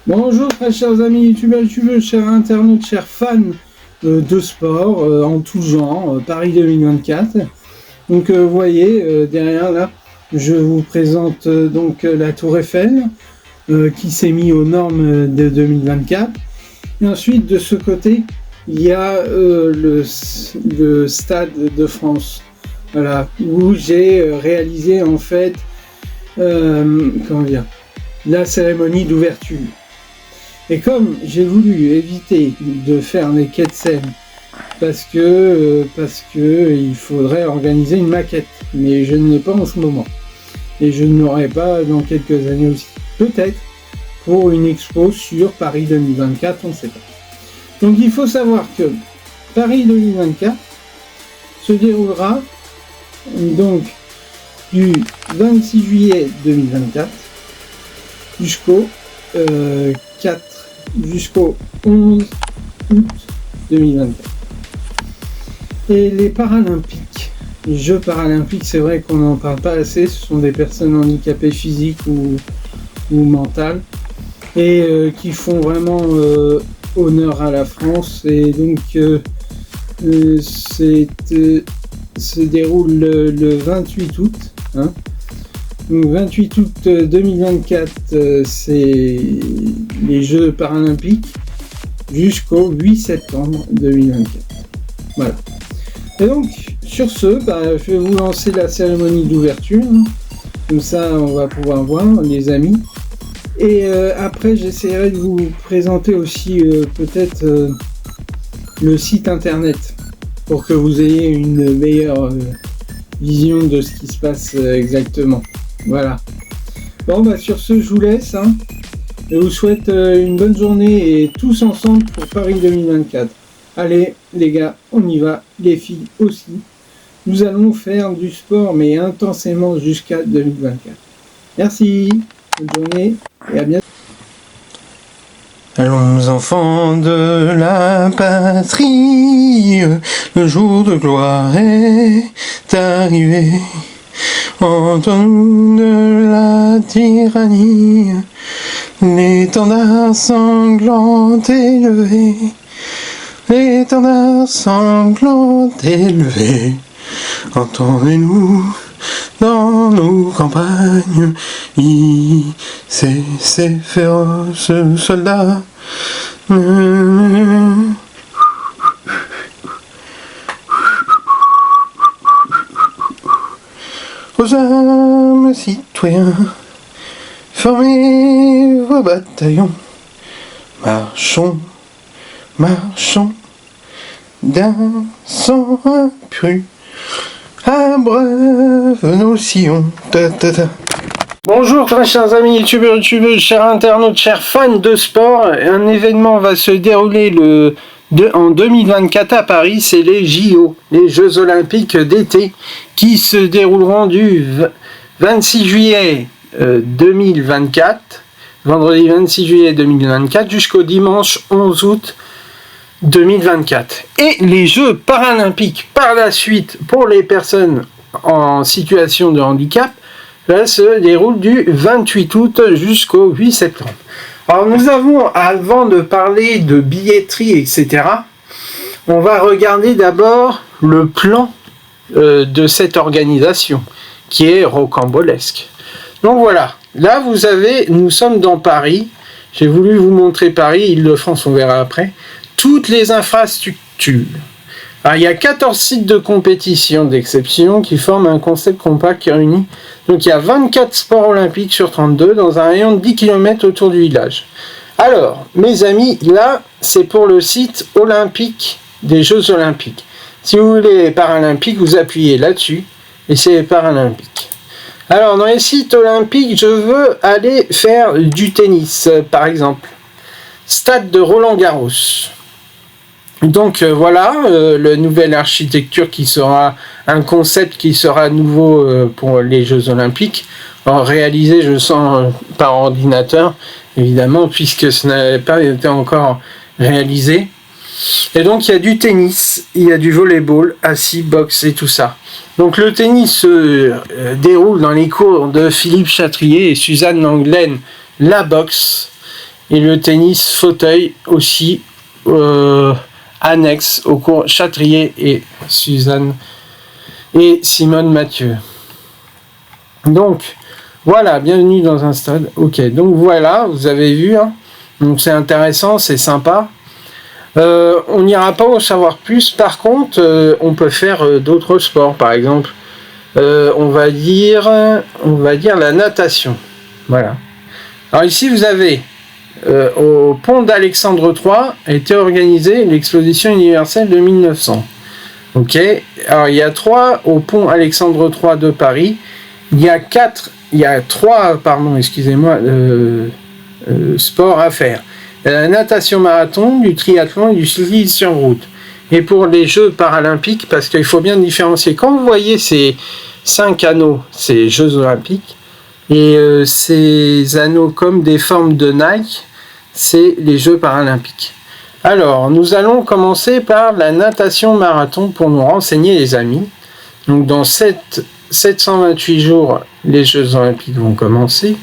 Bonjour très chers amis youtubeurs, chers internautes, chers fans de sport en tout genre, Paris 2024. Donc vous voyez derrière là, je vous présente donc la Tour Eiffel qui s'est mise aux normes de 2024. Et ensuite de ce côté, il y a le Stade de France, voilà, où j'ai réalisé en fait comment dire, la cérémonie d'ouverture. Et comme j'ai voulu éviter de faire des quêtes scènes, parce que il faudrait organiser une maquette, mais je ne l'ai pas en ce moment, et je ne l'aurai pas dans quelques années aussi. Peut-être pour une expo sur Paris 2024, on ne sait pas. Donc il faut savoir que Paris 2024 se déroulera donc du 26 juillet 2024 jusqu'au 11 août 2024. Et les Paralympiques, les Jeux Paralympiques, c'est vrai qu'on n'en parle pas assez, ce sont des personnes handicapées physiques ou mentales, et qui font vraiment honneur à la France, et donc se déroule le 28 août. Donc 28 août 2024, c'est les Jeux Paralympiques jusqu'au 8 septembre 2024. Voilà. Et donc, sur ce, je vais vous lancer la cérémonie d'ouverture. Comme ça, on va pouvoir voir les amis. Et après, j'essaierai de vous présenter aussi peut-être le site internet pour que vous ayez une meilleure vision de ce qui se passe exactement. Voilà. Bon, sur ce, je vous laisse. Je vous souhaite une bonne journée et tous ensemble pour Paris 2024. Allez, les gars, on y va. Les filles aussi. Nous allons faire du sport, mais intensément jusqu'à 2024. Merci. Bonne journée et à bientôt. Allons enfants de la patrie, le jour de gloire est arrivé. Entre nous de la tyrannie, l'étendard sanglant élevé, l'étendard sanglant élevé. Entendez-nous dans nos campagnes, ces féroces soldats. Aux armes citoyens, formez vos bataillons, marchons, marchons, d'un sang impur, abreuve nos sillons. Bonjour très chers amis youtubeurs, chers internautes, chers fans de sport. Un événement va se dérouler en 2024 à Paris, c'est les JO, les Jeux Olympiques d'été, qui se dérouleront du 26 juillet 2024, vendredi 26 juillet 2024, jusqu'au dimanche 11 août 2024. Et les Jeux Paralympiques, par la suite, pour les personnes en situation de handicap, là, se déroule du 28 août jusqu'au 8 septembre. Alors nous avons, avant de parler de billetterie, etc., on va regarder d'abord le plan de cette organisation, qui est rocambolesque. Donc voilà, là vous avez, nous sommes dans Paris, j'ai voulu vous montrer Paris, Île-de-France, on verra après, toutes les infrastructures. Alors, il y a 14 sites de compétition d'exception qui forment un concept compact qui réunit. Donc il y a 24 sports olympiques sur 32 dans un rayon de 10 km autour du village. Alors, mes amis, là, c'est pour le site olympique des Jeux Olympiques. Si vous voulez les Paralympiques, vous appuyez là-dessus et c'est les Paralympiques. Alors, dans les sites olympiques, je veux aller faire du tennis, par exemple. Stade de Roland-Garros. Donc voilà, la nouvelle architecture qui sera un concept qui sera nouveau pour les Jeux Olympiques, réalisé, je sens, par ordinateur, évidemment, puisque ce n'avait pas été encore réalisé. Et donc il y a du tennis, il y a du volleyball, assis, boxe et tout ça. Donc le tennis se déroule dans les cours de Philippe Chatrier et Suzanne Langlaine, la boxe. Et le tennis fauteuil aussi annexe au cours Châtrier et Suzanne et Simone Mathieu. Donc voilà, bienvenue dans un stade. Ok, donc voilà, vous avez vu, hein. Donc c'est intéressant, c'est sympa. On n'ira pas au savoir plus. Par contre, on peut faire d'autres sports, par exemple. On va dire la natation. Voilà. Alors ici, vous avez au pont d'Alexandre III a été organisée l'exposition universelle de 1900. Ok. Alors il y a 3 au pont Alexandre III de Paris. Il y a 3 sports à faire. La natation marathon, du triathlon et du ski sur route. Et pour les Jeux paralympiques, parce qu'il faut bien différencier. Quand vous voyez ces 5 anneaux, ces Jeux olympiques, et ces anneaux comme des formes de Nike, c'est les Jeux paralympiques. Alors, nous allons commencer par la natation marathon pour nous renseigner, les amis. Donc, dans 728 jours, les Jeux olympiques vont commencer.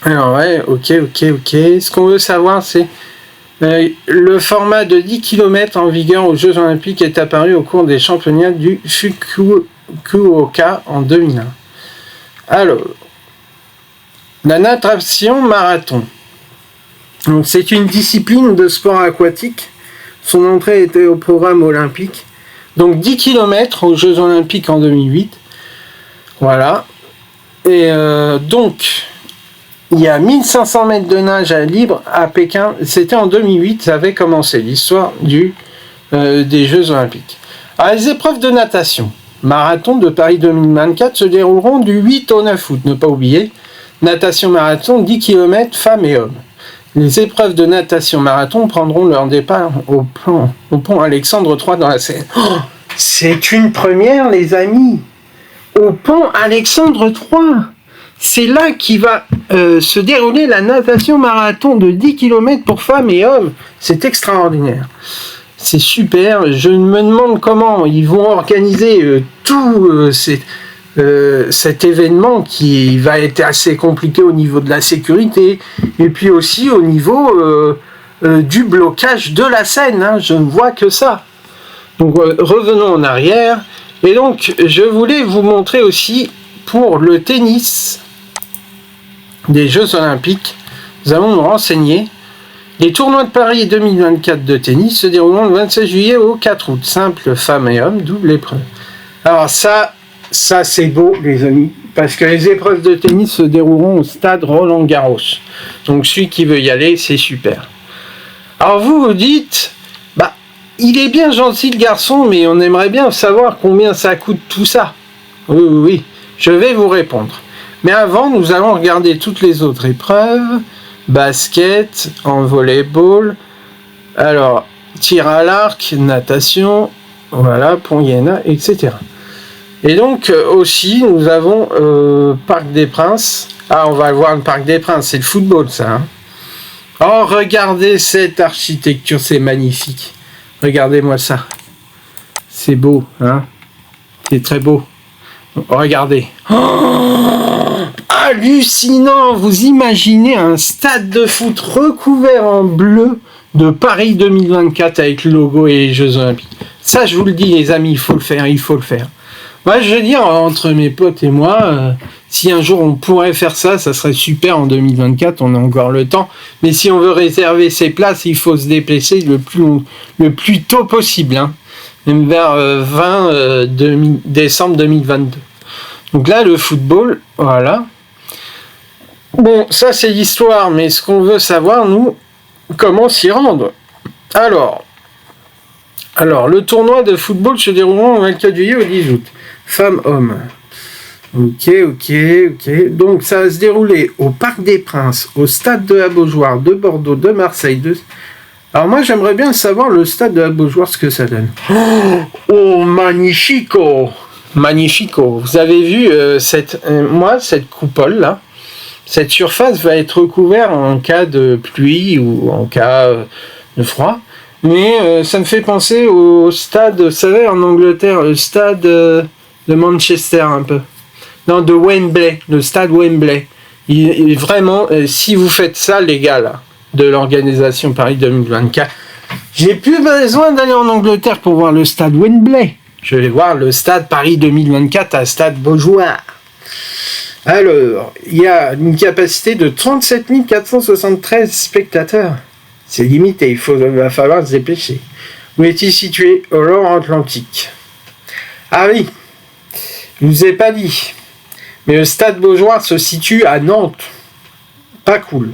Alors, ouais, ok. Ce qu'on veut savoir, c'est le format de 10 km en vigueur aux Jeux olympiques est apparu au cours des championnats du Fukuoka en 2001. Alors, la natation marathon. Donc, c'est une discipline de sport aquatique. Son entrée était au programme olympique. Donc 10 km aux Jeux olympiques en 2008. Voilà. Et donc, il y a 1500 mètres de nage à libre à Pékin. C'était en 2008, ça avait commencé l'histoire des Jeux olympiques. Alors, les épreuves de natation. Marathon de Paris 2024 se dérouleront du 8 au 9 août. Ne pas oublier, natation marathon 10 km femmes et hommes. Les épreuves de natation marathon prendront leur départ au pont Alexandre III dans la Seine. Oh, c'est une première, les amis. Au pont Alexandre III. C'est là qui va se dérouler la natation marathon de 10 km pour femmes et hommes. C'est extraordinaire. C'est super. Je me demande comment ils vont organiser tout cet événement qui va être assez compliqué au niveau de la sécurité et puis aussi au niveau du blocage de la Seine. Hein. Je ne vois que ça. Donc revenons en arrière. Et donc je voulais vous montrer aussi pour le tennis des Jeux Olympiques. Nous allons nous renseigner. Les tournois de Paris 2024 de tennis se dérouleront le 26 juillet au 4 août. Simple, femmes et hommes, double épreuve. Alors ça c'est beau, les amis, parce que les épreuves de tennis se dérouleront au stade Roland-Garros. Donc celui qui veut y aller, c'est super. Alors vous dites, il est bien gentil le garçon, mais on aimerait bien savoir combien ça coûte tout ça. Oui, je vais vous répondre. Mais avant, nous allons regarder toutes les autres épreuves. Basket, en volleyball, alors tir à l'arc, natation, voilà, pont Iéna, etc. Et donc aussi nous avons Parc des Princes. Ah, on va voir le Parc des Princes, c'est le football ça. Hein. Oh, regardez cette architecture, c'est magnifique. Regardez-moi ça. C'est beau, hein. C'est très beau. Regardez. Oh, hallucinant. Vous imaginez un stade de foot recouvert en bleu de Paris 2024 avec le logo et les Jeux Olympiques. Ça, je vous le dis, les amis, il faut le faire. Moi, je veux dire, entre mes potes et moi, si un jour on pourrait faire ça, ça serait super en 2024, on a encore le temps. Mais si on veut réserver ses places, il faut se déplacer le plus tôt possible, hein. Même vers 20 décembre 2022. Donc là, le football, voilà. Bon, ça c'est l'histoire, mais ce qu'on veut savoir, nous, comment s'y rendre. Alors, le tournoi de football se déroulera le 24 juillet au 10 août. Femmes-hommes. Ok. Donc ça va se dérouler au Parc des Princes, au Stade de la Beaujoire, de Bordeaux, de Marseille, Alors moi j'aimerais bien savoir le Stade de la Beaujoire, ce que ça donne. Oh, magnifico. Vous avez vu cette coupole là. Cette surface va être recouverte en cas de pluie ou en cas de froid. Mais ça me fait penser au stade, vous savez, en Angleterre, le stade de Manchester un peu. Non, de Wembley, le stade Wembley. Vraiment, si vous faites ça, les gars, là, de l'organisation Paris 2024, j'ai plus besoin d'aller en Angleterre pour voir le stade Wembley. Je vais voir le stade Paris 2024 à Stade Beaujoire. Alors, il y a une capacité de 37 473 spectateurs. C'est limité, va falloir se dépêcher. Où est-il situé? Au Loire-Atlantique. Ah oui, je ne vous ai pas dit. Mais le stade Beaujoire se situe à Nantes. Pas cool.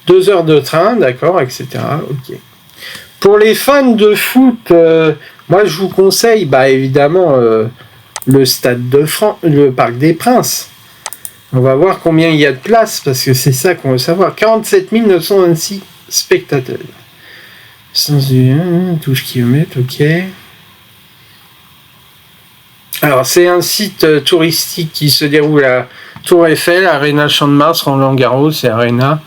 2 heures de train, d'accord, etc. Ok. Pour les fans de foot, moi je vous conseille, évidemment, le stade de France, le Parc des Princes. On va voir combien il y a de place, parce que c'est ça qu'on veut savoir. 47 926 spectateurs. Sans touche kilomètre, ok. Alors, c'est un site touristique qui se déroule à Tour Eiffel, Arena Champ de Mars, Roland-Garros et Arena.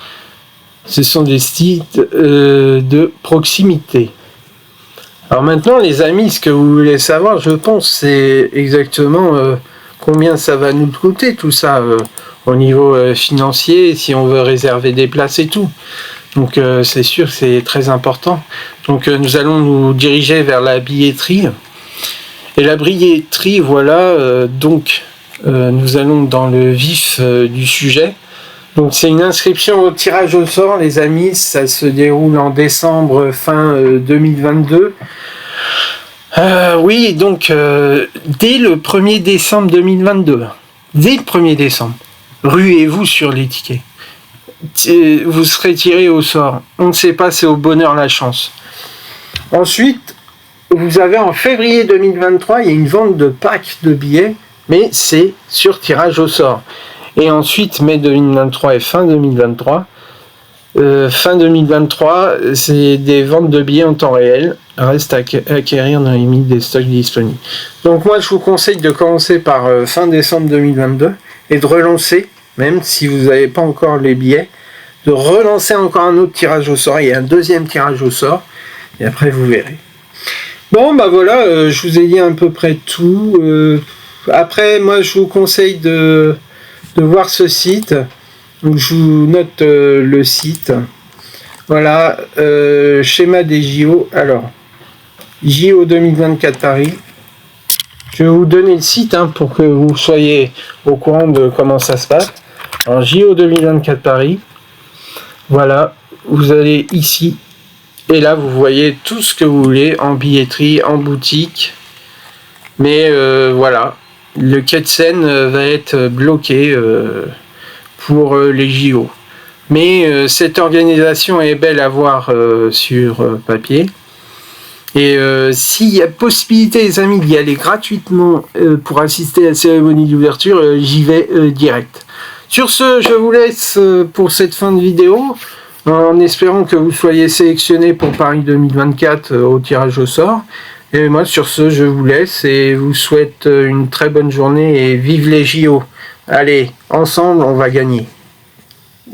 Ce sont des sites de proximité. Alors maintenant, les amis, ce que vous voulez savoir, je pense, c'est exactement combien ça va nous coûter, tout ça, au niveau financier, si on veut réserver des places et tout. Donc c'est sûr que c'est très important. Donc nous allons nous diriger vers la billetterie. Et la billetterie, voilà, nous allons dans le vif du sujet. Donc c'est une inscription au tirage au sort, les amis, ça se déroule en décembre fin 2022. Oui, donc dès le 1er décembre 2022, dès le 1er décembre, ruez-vous sur les tickets. Vous serez tiré au sort. On ne sait pas, c'est au bonheur la chance. Ensuite, vous avez en février 2023, il y a une vente de packs de billets, mais c'est sur tirage au sort. Et ensuite, mai 2023 et fin 2023. Fin 2023, c'est des ventes de billets en temps réel. Reste à acquérir dans les limites des stocks disponibles. Donc moi, je vous conseille de commencer par fin décembre 2022 et de relancer, même si vous n'avez pas encore les billets, de relancer encore un autre tirage au sort. Il y a un deuxième tirage au sort. Et après, vous verrez. Bon, voilà, je vous ai dit à peu près tout. Après, moi, je vous conseille de voir ce site. Donc, je vous note le site. Voilà, schéma des JO. Alors, JO 2024 Paris. Je vais vous donner le site pour que vous soyez au courant de comment ça se passe. Alors, JO 2024 Paris. Voilà, vous allez ici. Et là, vous voyez tout ce que vous voulez en billetterie, en boutique. Mais voilà, le quai de Seine va être bloqué pour les JO. Mais cette organisation est belle à voir sur papier. Et s'il y a possibilité, les amis, d'y aller gratuitement pour assister à la cérémonie d'ouverture, j'y vais direct. Sur ce, je vous laisse pour cette fin de vidéo, en espérant que vous soyez sélectionnés pour Paris 2024 au tirage au sort. Et moi, sur ce, je vous laisse et vous souhaite une très bonne journée et vive les JO. Allez, ensemble, on va gagner.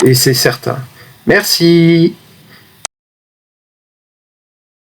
Et c'est certain. Merci.